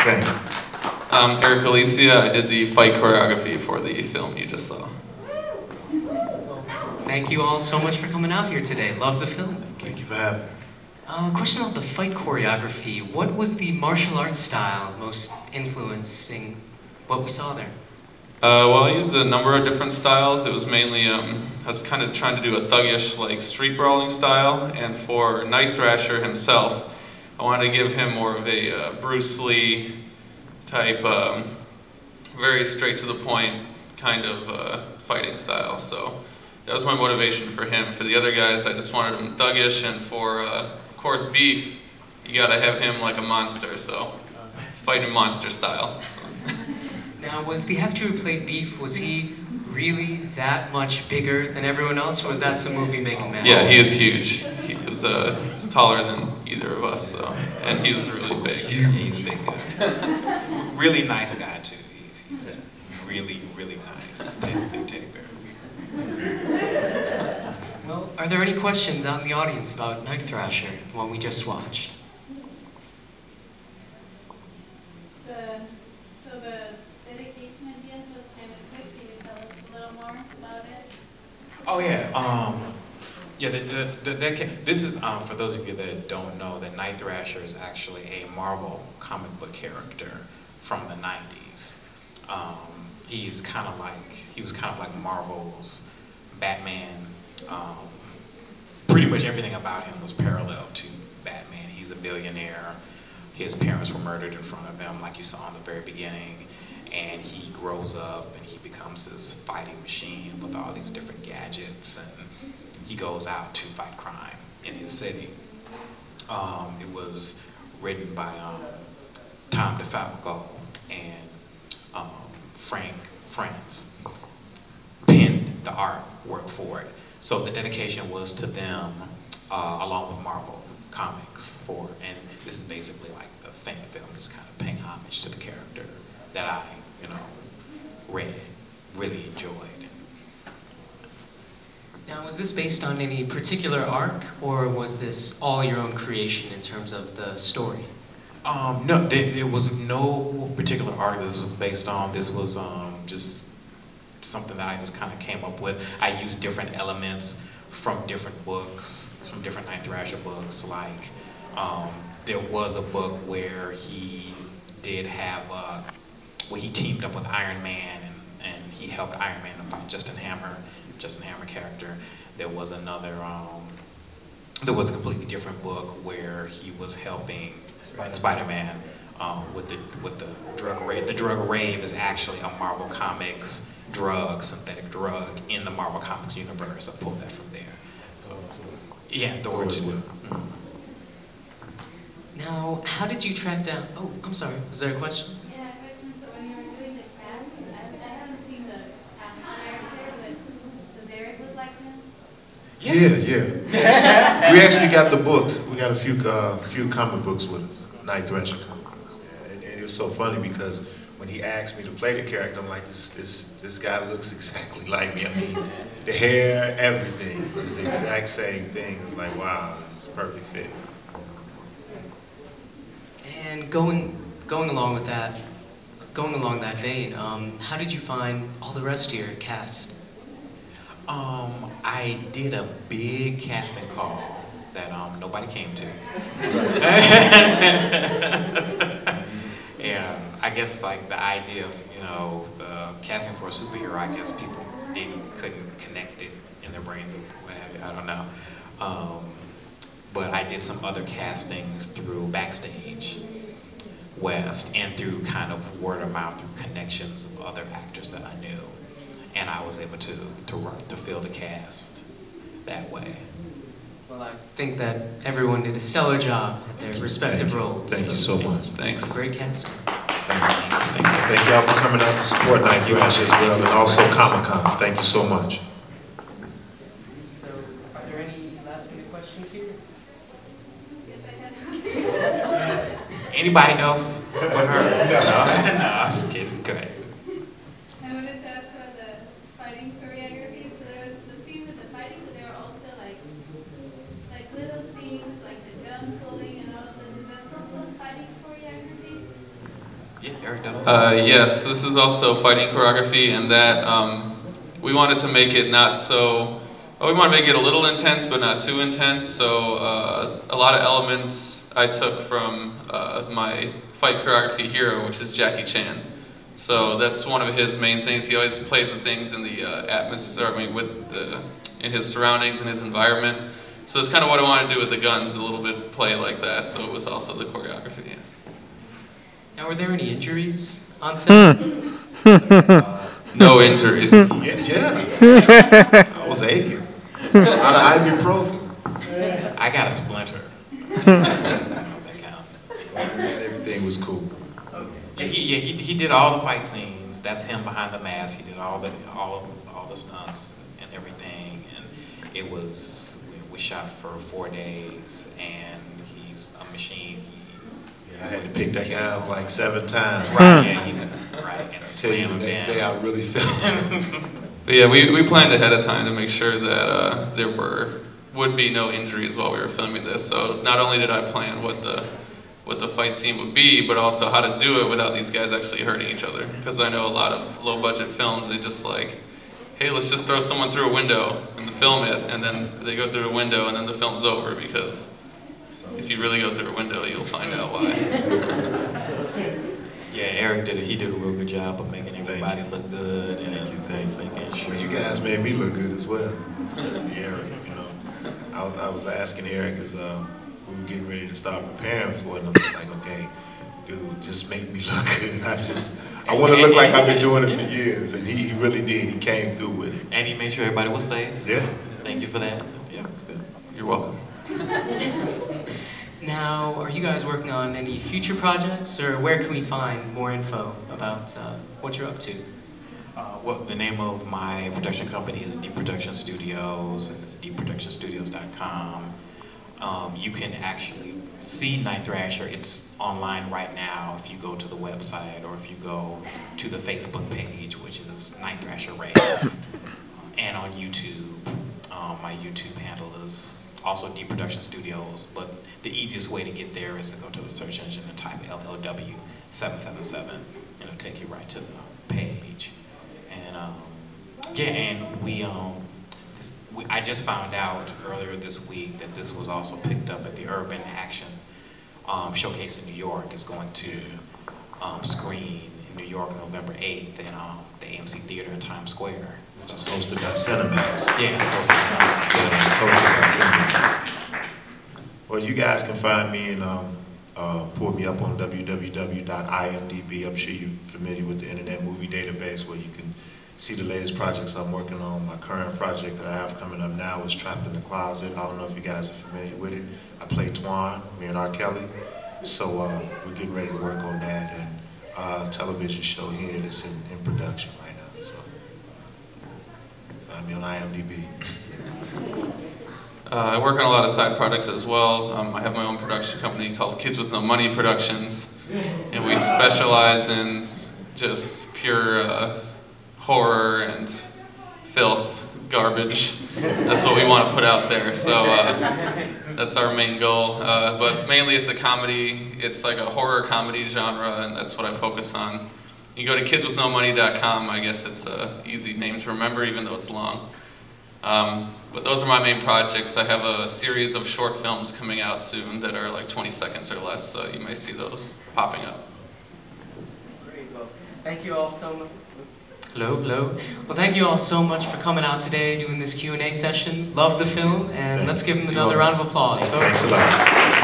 Okay. Eric Alicia, I did the fight choreography for the film you just saw. Thank you all so much for coming out here today. Love the film. Thank you for having me. Question about the fight choreography. What was the martial arts style most influencing what we saw there? Well, I used a number of different styles. It was mainly, I was kind of trying to do a thuggish, like, street brawling style, and for Night Thrasher himself, I wanted to give him more of a Bruce Lee type, very straight to the point kind of fighting style. So that was my motivation for him. For the other guys, I just wanted him thuggish, and for, of course, Beef, you gotta have him like a monster, so it's fighting monster style. Now, was the actor who played Beef, was he really that much bigger than everyone else, or was that some movie-making man? Yeah, he is huge. He was taller than either of us, so, and he was really big. Yeah, he's a big guy. Really nice guy, too. He's really, really nice. Big teddy bear. Well, are there any questions out in the audience about Night Thrasher, the one we just watched? So the dedication at the end was kind of quick. Can you tell us a little more about it? Oh yeah, this is for those of you that don't know that Night Thrasher is actually a Marvel comic book character from the '90s. He was kind of like Marvel's Batman. Pretty much everything about him was parallel to Batman. He's a billionaire. His parents were murdered in front of him, like you saw in the very beginning, and he grows up and he becomes this fighting machine with all these different gadgets, and he goes out to fight crime in his city. It was written by Tom DeFalco and Frank France penned the artwork for it. So the dedication was to them, along with Marvel Comics, and this is basically like the fan film, just kind of paying homage to the character that I, really enjoyed. Now, was this based on any particular arc, or was this all your own creation in terms of the story? No, there was no particular arc this was based on. This was just something that I just kind of came up with. I used different elements from different books, from different Night Thrasher books. Like, there was a book where he did have, where he teamed up with Iron Man, and he helped Iron Man to fight Justin Hammer character. There was another, there was a completely different book where he was helping Spider-Man with the drug rave. The drug rave is actually a Marvel Comics drug, synthetic drug in the Marvel Comics universe. I pulled that from there. So, yeah, Thor as well. Now, how did you track down? Oh, I'm sorry. Was there a question? Yeah, question. So when you were doing the cast, I haven't seen the character, but does Eric look like him? Yeah. We actually got the books. We got a few comic books with us. Night Thrasher comic books. And it was so funny because when he asked me to play the character, I'm like, this guy looks exactly like me. I mean, the hair, everything is the exact same thing. It's like, wow, it's a perfect fit. And going along that vein, how did you find all the rest of your cast? I did a big casting call that nobody came to. And I guess like the idea of casting for a superhero, I guess people couldn't connect it in their brains or what have you. I don't know. But I did some other castings through Backstage West and through kind of word of mouth, through connections of other actors that I knew, and I was able to fill the cast that way. Well, I think that everyone did a stellar job at their respective roles. Thank you so much. Thanks. Great casting. Thank y'all for coming out to support Night Thrasher as well, and also Comic-Con. Thank you so much. So, are there any last-minute questions here? Anybody else but her? No, I was kidding. Go ahead. I wanted to ask about the fighting choreography. So there was the scene with the fighting, but there were also like little scenes like the gun pulling and all of that. Is that also fighting choreography? Yeah, Eric done Yes, this is also fighting choreography, and that we wanted to make it not so. We want to make it a little intense, but not too intense. So a lot of elements I took from my fight choreography hero, which is Jackie Chan. So that's one of his main things. He always plays with things in the atmosphere, in his surroundings and his environment. So that's kind of what I wanted to do with the guns, a little bit play like that. So it was also the choreography, yes. Now, were there any injuries on set? No injuries. Yeah. I was aching. Out of ibuprofen. I got a splinter. I don't know if that counts. Everything was cool. Yeah, he did all the fight scenes. That's him behind the mask. He did all the stunts and everything. And it was, we shot for 4 days, and he's a machine. Yeah, I had to pick that guy up like 7 times. Right, yeah, right. And Tell you the next day I really felt it. But yeah, we planned ahead of time to make sure that there would be no injuries while we were filming this. So not only did I plan what the fight scene would be, but also how to do it without these guys actually hurting each other. Because I know a lot of low-budget films, they just like, hey, let's just throw someone through a window and film it, and then they go through a window and then the film's over, because if you really go through a window, you'll find out why. Yeah, Eric did a real good job of making everybody look good. Thank you. Making sure. Well, you guys made me look good as well, especially Eric. You know, I was asking Eric as we were getting ready to start preparing for it, and I'm just like, okay, dude, just make me look good. I want to look like I've been doing it for years, and he really did. He came through with it. And he made sure everybody was safe. Yeah. Thank you for that. Yeah, it was good. You're welcome. Now, are you guys working on any future projects, or where can we find more info about what you're up to? Well, the name of my production company is Deep Production Studios, and it's deepproductionstudios.com. You can actually see Night Thrasher. It's online right now if you go to the website, or if you go to the Facebook page, which is Night Thrasher RAVE, and on YouTube. My YouTube handle is also Deep Production Studios, but the easiest way to get there is to go to the search engine and type LLW777, and it'll take you right to the page. And yeah, and I just found out earlier this week that this was also picked up at the Urban Action Showcase in New York. It's going to screen in New York November 8th in the AMC Theater in Times Square. It's hosted by Cinemax. Yeah, it's hosted by Cinemax. Well, you guys can find me and pull me up on www.imdb. I'm sure you're familiar with the Internet Movie Database, where you can see the latest projects I'm working on. My current project that I have coming up now is Trapped in the Closet. I don't know if you guys are familiar with it. I play Twan, me and R. Kelly. So we're getting ready to work on that, and television show here that's in production right now. So find me on IMDb. I work on a lot of side projects as well. I have my own production company called Kids with No Money Productions, and we specialize in just pure horror and filth, garbage. That's what we want to put out there. So that's our main goal. But mainly it's a comedy. It's like a horror comedy genre, and that's what I focus on. You go to kidswithnomoney.com. I guess it's an easy name to remember, even though it's long. But those are my main projects. I have a series of short films coming out soon that are like 20 seconds or less, so you may see those popping up. Great. Well, thank you all so much. Hello, hello. Well, thank you all so much for coming out today, doing this Q&A session. Love the film, and let's give them another round of applause, folks. Thanks a lot.